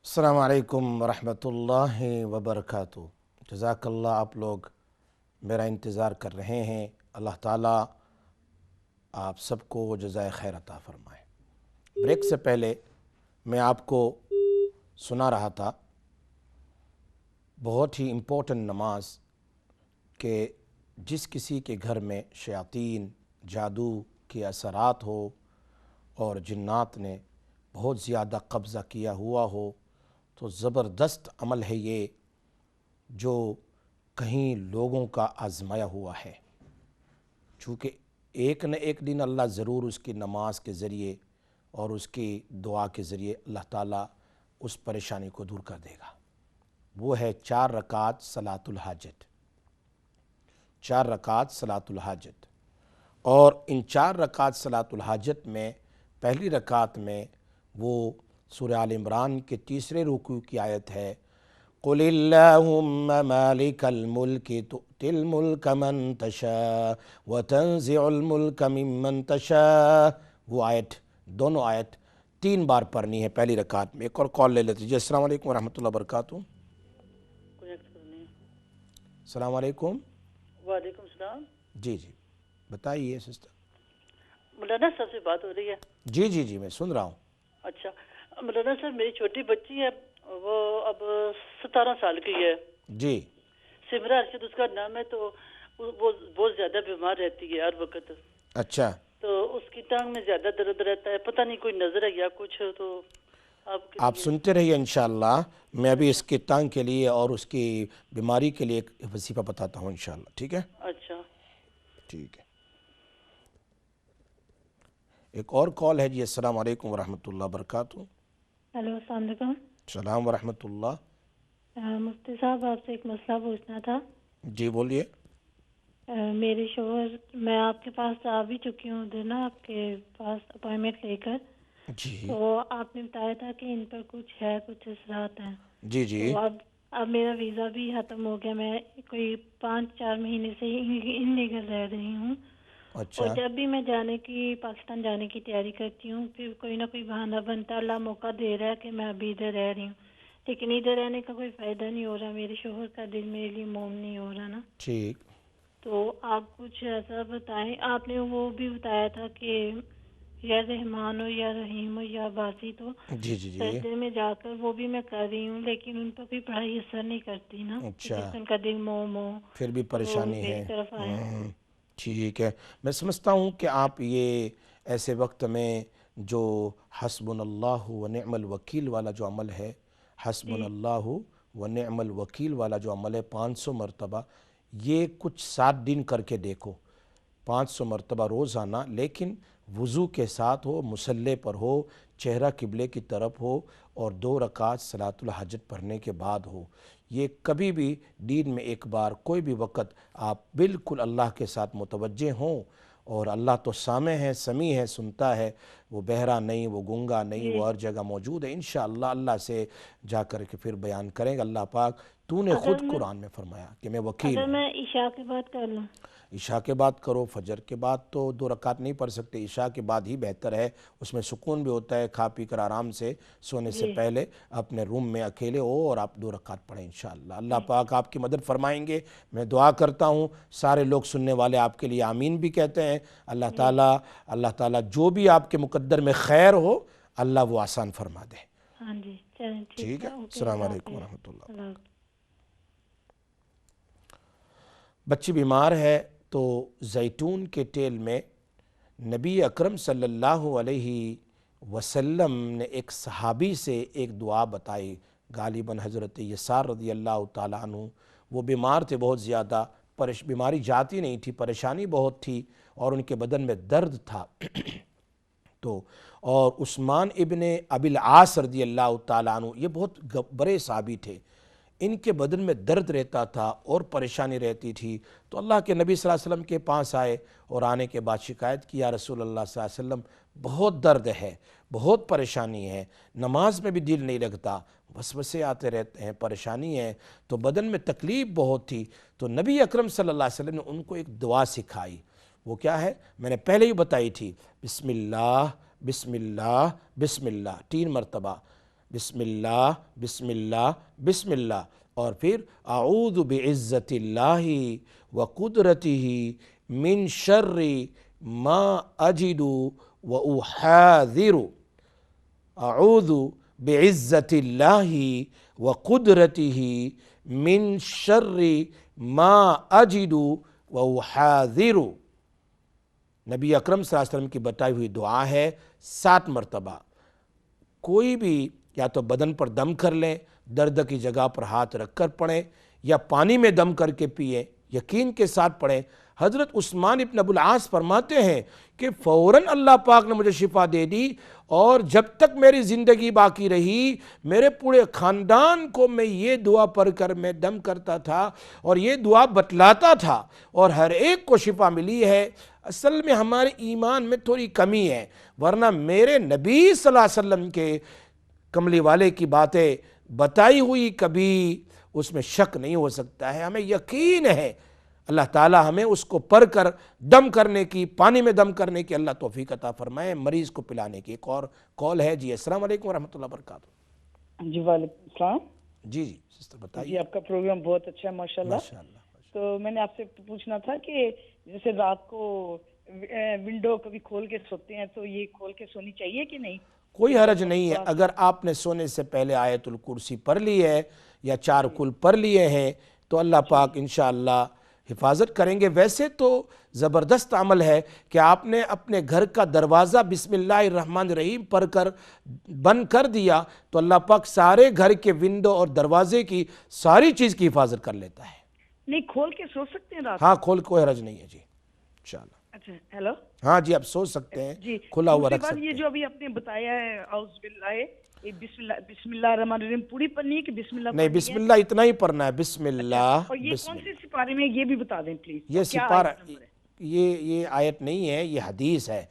السلام علیکم ورحمۃ اللہ وبرکاتہ۔ جزاک اللہ، آپ لوگ میرا انتظار کر رہے ہیں۔ اللہ تعالیٰ آپ سب کو جزائے خیر عطا فرمائے۔ بریک سے پہلے میں آپ کو سنا رہا تھا بہت ہی امپورٹنٹ نماز کہ جس کسی کے گھر میں شیاطین جادو کے اثرات ہو اور جنات نے بہت زیادہ قبضہ کیا ہوا ہو تو زبردست عمل ہے یہ جو کہیں لوگوں کا آزمایا ہوا ہے، چونکہ ایک نہ ایک دن اللہ ضرور اس کی نماز کے ذریعے اور اس کی دعا کے ذریعے اللہ تعالیٰ اس پریشانی کو دور کر دے گا۔ وہ ہے 4 رکعت صلاۃ الحاجت۔ 4 رکعت صلاۃ الحاجت، اور ان 4 رکعت صلاۃ الحاجت میں پہلی رکعت میں وہ سورہ آل عمران کے 3 رکوع کی آیت ہے، قُلِ اللَّهُمَّ مَالِكَ الْمُلْكِ تُؤْتِي الْمُلْكَ مَن تَشَاءُ وَتَنزِعُ الْمُلْكَ مِمَّن تَشَاءُ۔ وہ آیت، دونوں آیت 3 بار پڑھنی ہے پہلی رکعت میں۔ ایک اور کال لے لیتے جی۔ السلام علیکم ورحمۃ اللہ وبرکاتہ۔ السلام علیکم۔ وعلیکم السلام۔ جی بتائیے سسٹر۔ مولانا صاحب سے بات ہو رہی ہے؟ جی میں سن رہا ہوں۔ اچھا مولانا صاحب، میری چھوٹی بچی ہے، وہ اب 17 سال کی ہے جی سمرا ارشد اس کا نام ہے، تو وہ بہت زیادہ بیمار رہتی ہے ہر وقت۔ اچھا، تو اس کی ٹانگ میں زیادہ درد رہتا ہے، پتہ نہیں کوئی نظر ہے یا کچھ، تو آپ سنتے رہیے انشاءاللہ۔ میں ابھی اس کی ٹانگ کے لیے اور اس کی بیماری کے لیے ایک وظیفہ بتاتا ہوں انشاءاللہ، ٹھیک ہے؟ اچھا ٹھیک ہے۔ ایک اور کال ہے جی۔ السلام علیکم ورحمۃ اللہ وبرکاتہ۔ ہیلو، السلام علیکم۔ السلام ورحمۃ اللہ۔ مفتی صاحب، آپ سے ایک مسئلہ پوچھنا تھا۔ جی بولیے۔ میرے شوہر، میں آپ کے پاس آ بھی چکی ہوں ادھر نا، آپ کے پاس اپائنٹمنٹ لے کر، جی تو آپ نے بتایا تھا کہ ان پر کچھ اثرات ہیں۔ جی تو اب میرا ویزا بھی ختم ہو گیا، میں کوئی 5-4 مہینے سے انلیگل رہ رہی ہوں، اچھا اور جب بھی میں پاکستان جانے کی تیاری کرتی ہوں، پھر کوئی نہ کوئی بہانہ بنتا، اللہ موقع دے رہا ہے کہ میں ابھی ادھر رہ رہی ہوں، لیکن ادھر رہنے کا کوئی فائدہ نہیں ہو رہا، میرے شوہر کا دل میرے لیے موم نہیں ہو رہا نا۔ ٹھیک۔ تو آپ کچھ ایسا بتائیں۔ آپ نے وہ بھی بتایا تھا کہ یا رحمان ہو یا رحیم ہو یا باسی، تو جی سجدے میں جا کر وہ بھی میں کر رہی ہوں، لیکن ان پر بھی پڑھائی اثر نہیں کرتی نا، اچھا، جس ان کا دل موم ہو پھر بھی تو پریشانی میری ہے۔ طرف آئے۔ ٹھیک ہے، میں سمجھتا ہوں کہ آپ یہ ایسے وقت میں جو حسبنا اللہ و نعم الوکیل والا جو عمل ہے، حسبنا اللہ و نعم الوکیل والا جو عمل ہے 500 مرتبہ، یہ کچھ 7 دن کر کے دیکھو، 500 مرتبہ روزانہ، لیکن وضو کے ساتھ ہو، مصلی پر ہو، چہرہ قبلے کی طرف ہو، اور 2 رکعت صلاۃ الحاجت پڑھنے کے بعد ہو۔ یہ کبھی بھی دن میں ایک بار، کوئی بھی وقت آپ بالکل اللہ کے ساتھ متوجہ ہوں، اور اللہ تو سامع ہے، سمیع ہے، سنتا ہے، وہ بہرا نہیں، وہ گنگا نہیں، وہ ہر جگہ موجود ہے۔ انشاءاللہ اللہ سے جا کر کے پھر بیان کریں گے، اللہ پاک تو نے خود قرآن میں فرمایا کہ میں وکیل اگر ہوں۔ میں عشاء کے بعد کر لوں؟ عشاء کے بعد کرو، فجر کے بعد تو 2 رکعت نہیں پڑھ سکتے، عشاء کے بعد ہی بہتر ہے، اس میں سکون بھی ہوتا ہے، کھا پی کر آرام سے سونے سے پہلے اپنے روم میں اکیلے ہو اور آپ 2 رکعت پڑھیں انشاءاللہ۔ اللہ پاک آپ کی مدد فرمائیں گے۔ میں دعا کرتا ہوں، سارے لوگ سننے والے آپ کے لیے آمین بھی کہتے ہیں۔ اللہ تعالیٰ جو بھی آپ کے مقدر میں خیر ہو، اللہ وہ آسان فرما دے۔ ہاں جی، چلیں ٹھیک ہے۔ السلام علیکم ورحمۃ اللہ۔ بچی بیمار ہے تو زیتون کے تیل میں نبی اکرم صلی اللہ علیہ وسلم نے ایک صحابی سے ایک دعا بتائی، غالباً حضرت یسار رضی اللہ تعالیٰ عنہ، وہ بیمار تھے بہت زیادہ، بیماری جاتی نہیں تھی، پریشانی بہت تھی، اور ان کے بدن میں درد تھا تو اور عثمان ابن ابی العاص رضی اللہ تعالیٰ عنہ، یہ بہت بڑے صحابی تھے، ان کے بدن میں درد رہتا تھا اور پریشانی رہتی تھی، تو اللہ کے نبی صلی اللہ علیہ وسلم کے پاس آئے، اور آنے کے بعد شکایت کی، یا رسول اللہ صلی اللہ علیہ وسلم بہت درد ہے، بہت پریشانی ہے، نماز میں بھی دل نہیں لگتا، وسوسے آتے رہتے ہیں، پریشانی ہے، تو بدن میں تکلیف بہت تھی، تو نبی اکرم صلی اللہ علیہ وسلم نے ان کو ایک دعا سکھائی، وہ کیا ہے؟ میں نے پہلے ہی بتائی تھی، بسم اللہ بسم اللہ بسم اللہ 3 مرتبہ، بسم اللہ بسم اللہ بسم اللہ، اور پھر اعوذ بعزت اللہ و قدرتہ من شر ما اجد و احاذر، اعوذ بعزت اللہ و قدرتہ من شر ما اجد و احاذر۔ نبی اکرم صلی اللہ علیہ وسلم کی بتائی ہوئی دعا ہے، 7 مرتبہ کوئی بھی یا تو بدن پر دم کر لیں، درد کی جگہ پر ہاتھ رکھ کر پڑھیں، یا پانی میں دم کر کے پئیں، یقین کے ساتھ پڑھیں۔ حضرت عثمان ابن ابو العاص فرماتے ہیں کہ فوراً اللہ پاک نے مجھے شفا دے دی، اور جب تک میری زندگی باقی رہی میرے پورے خاندان کو میں یہ دعا پڑھ کر میں دم کرتا تھا اور یہ دعا بتلاتا تھا، اور ہر ایک کو شفا ملی ہے۔ اصل میں ہمارے ایمان میں تھوڑی کمی ہے، ورنہ میرے نبی صلی اللہ علیہ وسلم کے کملی والے کی باتیں بتائی ہوئی کبھی اس میں شک نہیں ہو سکتا ہے، ہمیں یقین ہے۔ اللہ تعالی ہمیں اس کو پڑھ کر دم کرنے کی، پانی میں دم کرنے کی اللہ توفیق عطا فرمائے، مریض کو پلانے کی۔ ایک اور کال ہے جی۔ السلام علیکم ورحمۃ اللہ وبرکاتہ۔ جی وعلیکم السلام۔ جی سسٹر بتائیے۔ جی آپ کا پروگرام بہت اچھا ہے ماشاءاللہ۔ ماشاءاللہ۔ تو میں نے آپ سے پوچھنا تھا کہ جیسے رات کو ونڈو کبھی کھول کے سوتے ہیں تو یہ کھول کے سونی چاہیے کہ نہیں؟ کوئی حرج نہیں ہے، اگر آپ نے سونے سے پہلے آیت الکرسی پڑھ لی ہے یا 4 کل پڑھ لیے ہیں تو اللہ پاک انشاءاللہ حفاظت کریں گے۔ ویسے تو زبردست عمل ہے کہ آپ نے اپنے گھر کا دروازہ بسم اللہ الرحمن الرحیم پڑھ کر بند کر دیا تو اللہ پاک سارے گھر کے ونڈو اور دروازے کی ساری چیز کی حفاظت کر لیتا ہے۔ نہیں کھول کے سو سکتے ہیں رات؟ ہاں کھول، کوئی حرج نہیں ہے جی انشاءاللہ۔ اچھا ہیلو۔ ہاں جی آپ سو سکتے ہیں، جی کھلا ہوا رکھ بات سکتے یہ ہیں۔ جو ابھی آپ نے بتایا ہے اعوذ باللہ، یہ بسم اللہ الرحمن الرحیم پوری پڑھنی ہے کہ بسم اللہ نہیں، بسم اللہ اتنا ہی پڑھنا ہے، بسم اللہ۔ اور یہ بسم کون اللہ، سے سپارے میں یہ بھی بتا دیں پلیز؟ یہ سپارہ، یہ آیت نہیں ہے، یہ حدیث ہے۔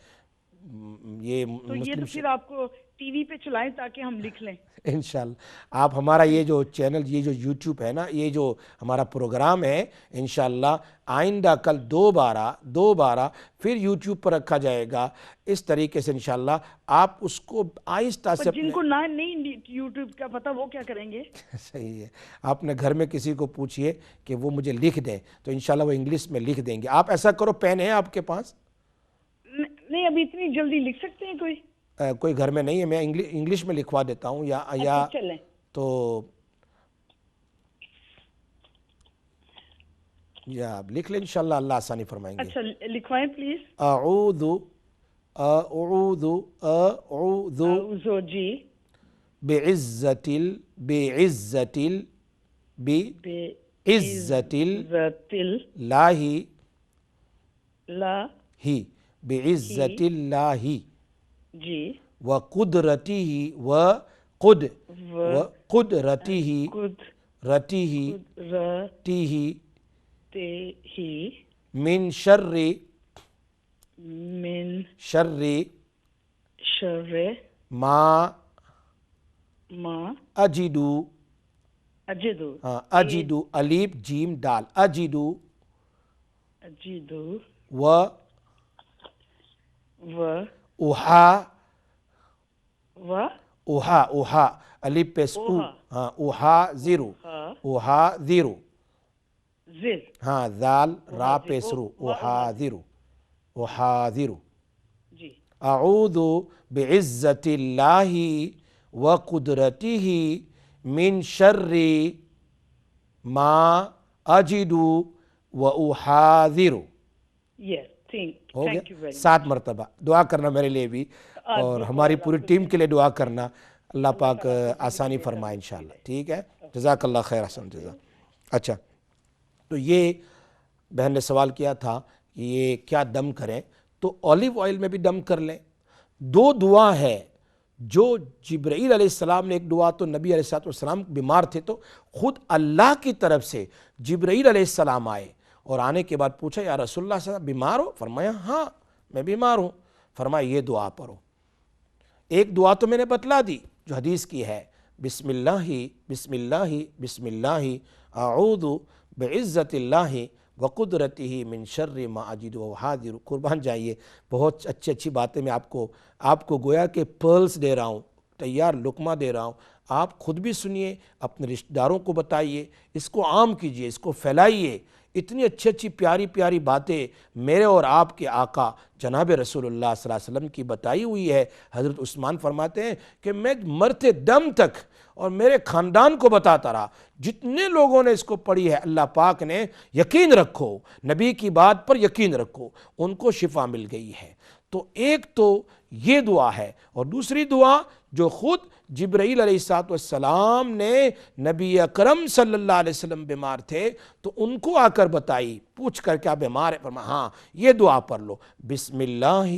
یہ تو یہ تو پھر آپ کو ٹی وی پہ چلائیں تاکہ ہم لکھ لیں انشاءاللہ۔ آپ ہمارا یہ جو چینل، یہ جو یوٹیوب ہے نا، یہ جو ہمارا پروگرام ہے انشاءاللہ آئندہ کل دوبارہ پھر یوٹیوب پر رکھا جائے گا، اس طریقے سے انشاءاللہ آپ اس کو آہستہ سے جن کو نہیں یوٹیوب کا پتہ وہ کیا کریں گے؟ صحیح ہے، آپ نے گھر میں کسی کو پوچھئے کہ وہ مجھے لکھ دیں تو انشاءاللہ وہ انگلش میں لکھ دیں گے۔ آپ ایسا کرو، پین ہے آپ کے پاس؟ نہیں ابھی اتنی جلدی لکھ سکتے ہیں کوئی؟ کوئی گھر میں نہیں ہے، میں انگلش میں لکھوا دیتا ہوں، یا چلیں تو یا آپ لکھ لیں انشاءاللہ، اللہ آسانی فرمائیں گے۔ اچھا لکھوائیں پلیز۔ اعوذ جی بعزت اللہ بعزت اللہ جی وقدرتہ من شر ما اجد الف جیم دال اجد و احا الف پیس او، ہاں احاذر ہاں ذال را پیسرو احاذر جی اعوذ بعزت اللہ وقدرتہ من شر ما اجد واحاذر۔ ہو گیا 7 مرتبہ دعا کرنا میرے لیے بھی اور ہماری پوری ٹیم کے لیے دعا کرنا، اللہ پاک آسانی فرمائے انشاءاللہ، ٹھیک ہے؟ جزاک اللہ خیر، احسن جزا۔ اچھا تو یہ بہن نے سوال کیا تھا کہ یہ کیا دم کریں، تو اولیو آئل میں بھی دم کر لیں۔ 2 دعا ہے جو جبرائیل علیہ السلام نے، ایک دعا تو نبی علیہ السلام بیمار تھے تو خود اللہ کی طرف سے جبرائیل علیہ السلام آئے اور آنے کے بعد پوچھا یا رسول اللہ صلی اللہ علیہ وسلم بیمار ہو؟ فرمایا ہاں میں بیمار ہوں۔ فرمایا یہ دعا پڑھو۔ ایک دعا تو میں نے بتلا دی جو حدیث کی ہے، بسم اللہ بسم اللہ بسم اللہ اعوذ بعزت اللہ وقدرتہ من شر ما اجد واحاذر۔ قربان جائیے، بہت اچھی باتیں میں آپ کو گویا کہ پرلز دے رہا ہوں، تیار لقمہ دے رہا ہوں، آپ خود بھی سنیے، اپنے رشتہ داروں کو بتائیے، اس کو عام کیجئے، اس کو پھیلائیے۔ اتنی اچھی اچھی پیاری پیاری باتیں میرے اور آپ کے آقا جناب رسول اللہ صلی اللہ علیہ وسلم کی بتائی ہوئی ہے۔ حضرت عثمان فرماتے ہیں کہ میں مرتے دم تک اور میرے خاندان کو بتاتا رہا، جتنے لوگوں نے اس کو پڑھی ہے اللہ پاک نے، یقین رکھو، نبی کی بات پر یقین رکھو، ان کو شفا مل گئی ہے۔ تو ایک تو یہ دعا ہے، اور دوسری دعا جو خود جبرائیل علیہ السلام نے نبی اکرم صلی اللہ علیہ وسلم بیمار تھے تو ان کو آ کر بتائی، پوچھ کر کیا بیمار ہے، فرمایا ہاں یہ دعا پڑھ لو، بسم اللہ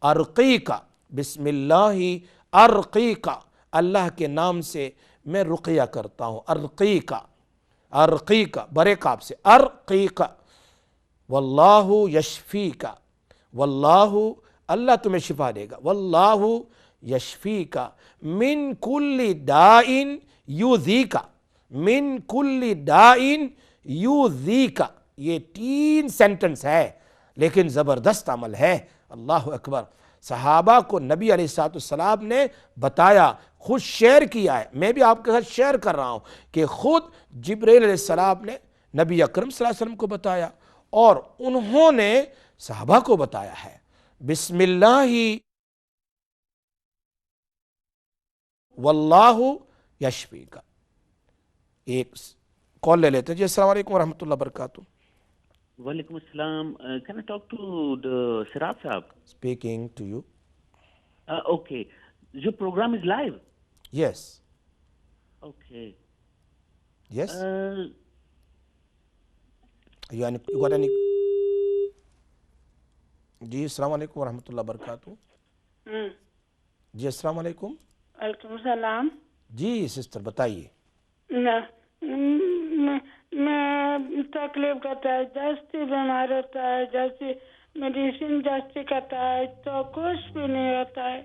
ارقیکا، بسم اللہ ارقیکا، اللہ کے نام سے میں رقیہ کرتا ہوں، ارقیکا، ارقیکا برے قاف سے، ارقیکا، واللہ یشفیکا، واللہ اللہ تمہیں شفا دے گا، واللہ یشفیکا من کل دائن یوذیکا، من کل دائن یوذیکا، یہ 3 سینٹنس ہے لیکن زبردست عمل ہے۔ اللہ اکبر۔ صحابہ کو نبی علیہ السلام نے بتایا، خود شیئر کیا ہے، میں بھی آپ کے ساتھ شیئر کر رہا ہوں کہ خود جبرائیل علیہ السلام نے نبی اکرم صلی اللہ علیہ وسلم کو بتایا اور انہوں نے صحابہ کو بتایا ہے۔ بسم اللہ واللہ یشفیکا۔ ایک کال لے لیتے ہیں جی۔ السلام علیکم ورحمۃ اللہ وبرکاتہ۔ وعلیکم السلام. Can I talk to the Sirat Saab? Speaking to you. Okay. Your program is live? Yes. Okay. Yes. You got any? جی السلام علیکم ورحمۃ اللہ وبرکاتہ۔ جی السلام علیکم۔ وعلیکم السلام۔ جی سسٹر بتائیے۔ میں تکلیف کرتا ہے، جستی بیمار ہوتا ہے، جیسے میڈیسن جستی کرتا ہے تو کچھ بھی نہیں ہوتا ہے،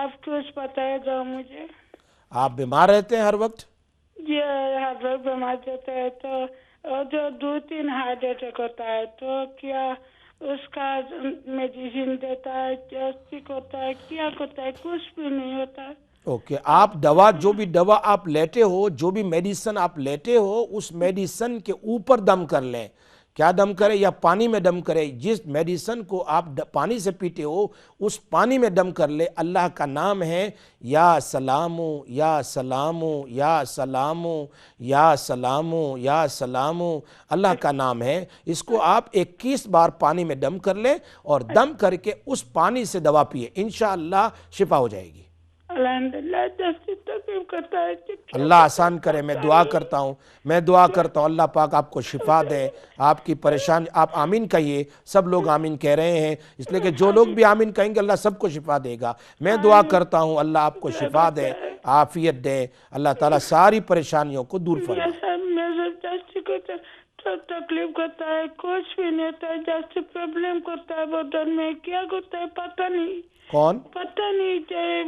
آپ کچھ بتائے دو مجھے۔ آپ بیمار رہتے ہیں ہر وقت؟ جی ہر وقت بیمار رہتے ہیں، تو جو 2-3 ہارٹ اٹیک ہوتا ہے تو کیا اس کا میڈیسن دیتا ہے، جسٹک ہوتا ہے، کیا ہوتا ہے؟ کچھ بھی نہیں ہوتا ہے۔ اوکے، آپ دوا جو بھی دوا آپ لیتے ہو، جو بھی میڈیسن آپ لیتے ہو، اس میڈیسن کے اوپر دم کر لیں۔ کیا دم کرے؟ یا پانی میں دم کرے۔ جس میڈیسن کو آپ پانی سے پیتے ہو اس پانی میں دم کر لے۔ اللہ کا نام ہے یا سلامو یا سلامو یا سلامو یا سلامو یا سلامو، اللہ کا نام ہے۔ اس کو آپ 21 بار پانی میں دم کر لیں اور دم کر کے اس پانی سے دوا پیے، انشاءاللہ شفا ہو جائے گی۔ الحمدللہ، جیسی تکلیف کرتا ہے۔ اللہ آسان کرے، میں دعا کرتا ہوں، اللہ پاک آپ کو شفا دے، آپ کی پریشانی۔ آپ آمین کہیے، سب لوگ آمین کہہ رہے ہیں، اس لیے کہ جو لوگ بھی آمین کہیں گے اللہ سب کو شفا دے گا۔ میں دعا کرتا ہوں اللہ آپ کو شفا دے، عافیت دے، اللہ تعالیٰ ساری پریشانیوں کو دور فرمائے۔ تکلیف کرتا ہے، کچھ بھی نہیں ہوتا ہے، جیسے پرابلم کرتا ہے بدن میں، کیا کرتا ہے پتہ نہیں۔ کون؟ پتہ نہیں،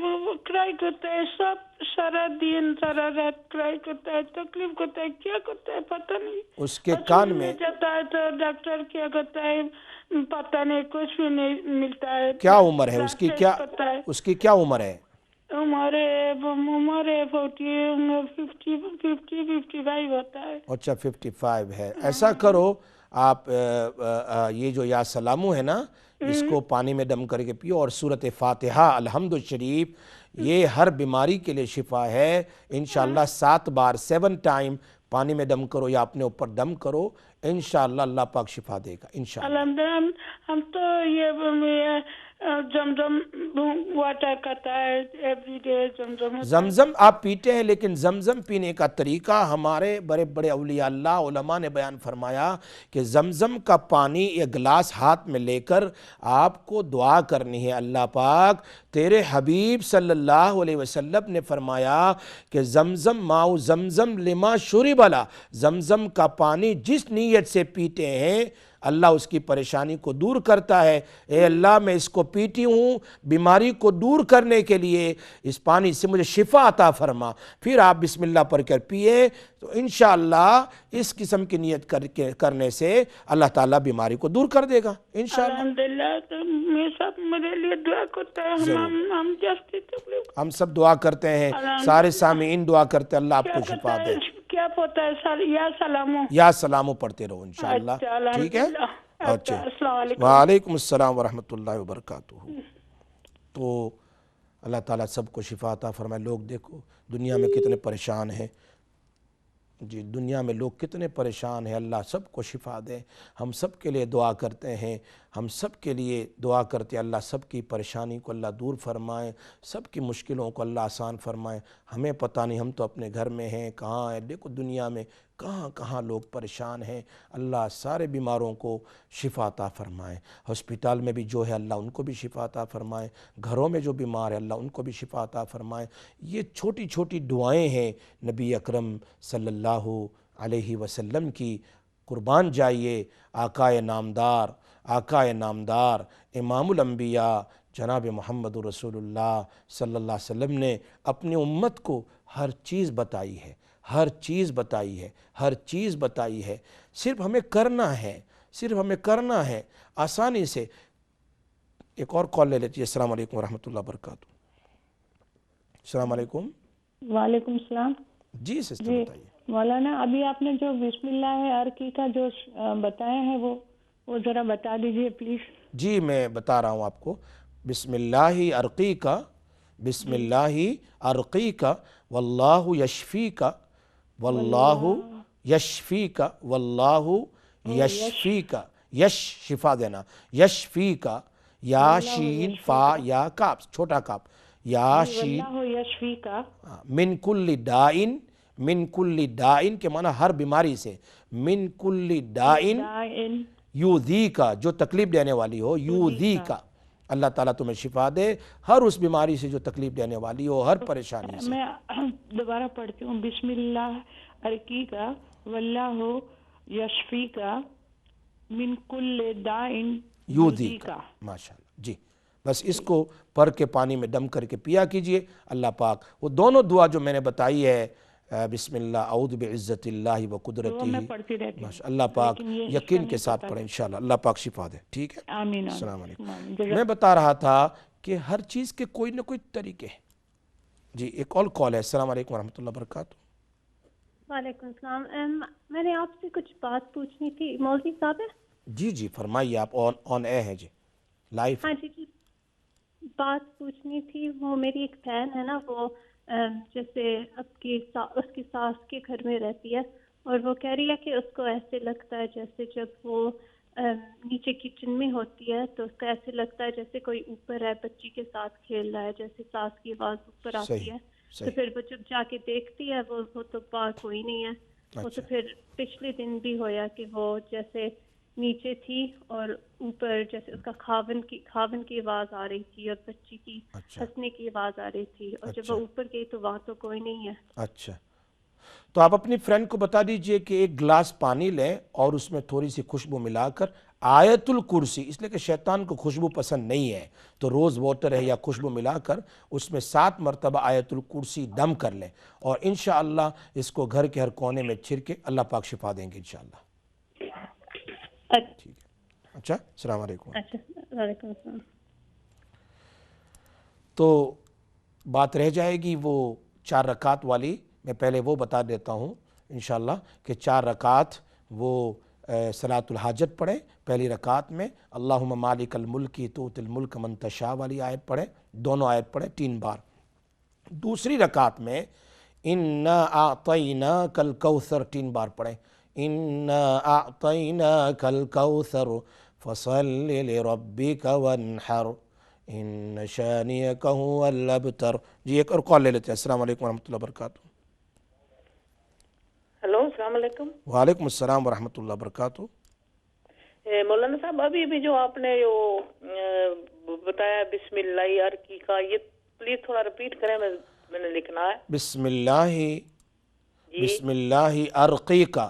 وہ کرائی کرتا ہے، سب سارا دن سارا رات کرائی کرتا ہے، تکلیف کرتا ہے، کیا کرتا ہے پتہ نہیں۔ اس کے کان میں جاتا ہے تو ڈاکٹر کیا کرتا ہے پتہ نہیں، کچھ بھی نہیں ملتا ہے۔ کیا عمر ہے اس کی؟ اس کی کیا عمر ہے؟ عمر ہے 50-55 ہوتا ہے۔ اچھا 55 ہے۔ ایسا کرو آپ یہ جو یا سلامو ہے نا، اس کو پانی میں دم کر کے پیو اور سورۃ فاتحہ الحمد شریف، یہ ہر بیماری کے لیے شفا ہے۔ انشاءاللہ 7 بار 7 ٹائم پانی میں دم کرو یا اپنے اوپر دم کرو، انشاءاللہ اللہ پاک شفا دے گا انشاءاللہ۔ الحمدللہ، ہم تو یہ زمزم واٹر کرتا ہے ایوری ڈے، زمزم آپ پیتے ہیں، لیکن زمزم پینے کا طریقہ ہمارے بڑے بڑے اولیاء اللہ علماء نے بیان فرمایا کہ زمزم کا پانی ایک گلاس ہاتھ میں لے کر آپ کو دعا کرنی ہے، اللہ پاک تیرے حبیب صلی اللہ علیہ وسلم نے فرمایا کہ زمزم ماؤ زمزم لما شرب لا، زمزم کا پانی جس نیت سے پیتے ہیں اللہ اس کی پریشانی کو دور کرتا ہے. اے اللہ میں اس کو پیٹی ہوں, بیماری کو دور کرنے کے لیے اس پانی سے مجھے شفا عطا فرما. پھر آپ بسم اللہ پڑھ کر پیئے تو انشاءاللہ اس قسم کی نیت کرنے سے اللہ تعالیٰ بیماری کو دور کر دے گا انشاءاللہ. الحمدللہ. تو میں سب میرے لیے دعا کرتا ہے. ہم جستی تکلیف ہم سب دعا کرتے ہیں, سارے سامعین دعا کرتے ہیں اللہ آپ کو شفا دے. کیا پتہ ہے سر؟ یا سلامو یا سلامو پڑھتے رہو انشاءاللہ. ٹھیک ہے. اچھا, السلام علیکم. وعلیکم السلام ورحمۃ اللہ وبرکاتہ. تو اللہ تعالیٰ سب کو شفا عطا فرمائے. لوگ دیکھو دنیا میں کتنے پریشان ہیں جی, دنیا میں لوگ کتنے پریشان ہیں. اللہ سب کو شفا دے. ہم سب کے لیے دعا کرتے ہیں, ہم سب کے لیے دعا کرتے ہیں اللہ سب کی پریشانی کو اللہ دور فرمائے, سب کی مشکلوں کو اللہ آسان فرمائے. ہمیں پتہ نہیں, ہم تو اپنے گھر میں ہیں, کہاں ہیں. دیکھو دنیا میں کہاں کہاں لوگ پریشان ہیں. اللہ سارے بیماروں کو شفا عطا فرمائے. ہسپتال میں بھی جو ہے اللہ ان کو بھی شفا عطا فرمائے. گھروں میں جو بیمار ہے اللہ ان کو بھی شفا عطا فرمائے. یہ چھوٹی چھوٹی دعائیں ہیں نبی اکرم صلی اللہ علیہ وسلم کی. قربان جائیے آقائے نامدار امام الانبیاء جناب محمد رسول اللہ صلی اللہ علیہ وسلم نے اپنی امت کو ہر چیز بتائی ہے, ہر چیز بتائی ہے. صرف ہمیں کرنا ہے آسانی سے. ایک اور کال لے لیتی ہے. السلام علیکم ورحمۃ اللہ وبرکاتہ. السلام علیکم. وعلیکم السلام. جی سسٹر بتائیے. مولانا ابھی آپ نے جو بسم اللہ ارقی کا جو بتایا ہے وہ ذرا بتا دیجئے پلیز. جی میں بتا رہا ہوں آپ کو. بسم اللہ ارقی کا, بسم اللہ ارقی کا, واللہ یشفی کا, واللہ یشفی کا, واللہ یشفی کا. یش شفا دینا, یشفی کا, یا شین فا یا کاف چھوٹا کاف, یا شین واللہ یشفی کا, من کل دائن, من کل دائن کے معنی ہر بیماری سے, من کل دائن یوذی کا جو تکلیف دینے والی ہو, یوذی کا. اللہ تعالیٰ تمہیں شفا دے ہر اس بیماری سے جو تکلیف دینے والی ہو, ہر پریشانی سے. میں دوبارہ پڑھتی ہوں. بسم اللہ ارقی کا, واللہ یشفی کا, من کل دائن یوذی کا. ماشاءاللہ جی. بس اس کو پڑھ کے پانی میں دم کر کے پیا کیجئے. اللہ پاک وہ دونوں دعا جو میں نے بتائی ہے, بسم اللہ اعوذ بعزت اللہ و قدرتہ, اللہ پاک یقین کے ساتھ پڑھیں انشاءاللہ. اللہ پاک شفا دے. ٹھیک ہے. آمین. السلام علیکم. میں بتا رہا تھا کہ ہر چیز کے کوئی نہ کوئی طریقے ہیں. جی ایک اور کال ہے. السلام علیکم ورحمۃ اللہ وبرکاتہ. وعلیکم السلام. میں نے آپ سے کچھ بات پوچھنی تھی. مولوی صاحب ہے؟ جی فرمائیے, آپ آن اے ہیں جی, لائف. ہاں جی. بات پوچھنی تھی. وہ میری ایک بہن ہے نا, وہ جیسے اس کی ساس کے گھر میں رہتی ہے, اور وہ کہہ رہی ہے کہ اس کو ایسے لگتا ہے جیسے جب وہ نیچے کچن میں ہوتی ہے تو اس کو ایسے لگتا ہے جیسے کوئی اوپر ہے بچی کے ساتھ کھیل رہا ہے, جیسے ساس کی آواز اوپر آتی ہے. تو پھر وہ جب جا کے دیکھتی ہے وہ تو پاک ہوئی نہیں ہے. وہ تو پھر پچھلے دن بھی ہویا کہ وہ جیسے نیچے تھی اور اوپر جیسے اس کا خاون کی آواز آ رہی تھی اور بچی کی ہنسنے کی آواز آ رہی تھی, اور جب وہ اوپر گئی تو وہاں تو کوئی نہیں ہے. اچھا, تو آپ اپنی فرینڈ کو بتا دیجئے کہ ایک گلاس پانی لیں اور اس میں تھوڑی سی خوشبو ملا کر آیت الکرسی, اس لیے کہ شیطان کو خوشبو پسند نہیں ہے, تو روز واٹر ہے یا خوشبو ملا کر اس میں 7 مرتبہ آیت الکرسی دم کر لیں, اور انشاءاللہ اس کو گھر کے ہر کونے میں چھڑکے اللہ پاک شفا دیں گے انشاءاللہ. ٹھیک ہے. اچھا السلام علیکم. اچھا وعلیکم السلام. تو بات رہ جائے گی وہ 4 رکعت والی. میں پہلے وہ بتا دیتا ہوں انشاءاللہ کہ 4 رکعت وہ صلاۃ الحاجت پڑھیں. پہلی رکعت میں اللہم مالک الملک تؤتی الملک من تشاء والی آیت پڑھیں, دونوں آیت پڑھیں 3 بار. دوسری رکعت میں انا اعطیناک الکوثر 3 بار پڑھیں. انا اعطیناک الکوثر فصل لربک وانحر ان شانئک هو الابتر. جی ایک اور کال لے لیتے ہیں. السلام علیکم ورحمۃ اللہ وبرکاتہ. ہلو السلام علیکم. وعلیکم السلام ورحمۃ اللہ وبرکاتہ. مولانا صاحب ابھی جو آپ نے بتایا بسم اللہ ارقی کا, یہ پلیز تھوڑا ریپیٹ کریں, میں نے لکھنا ہے. بسم اللہ ارقی کا,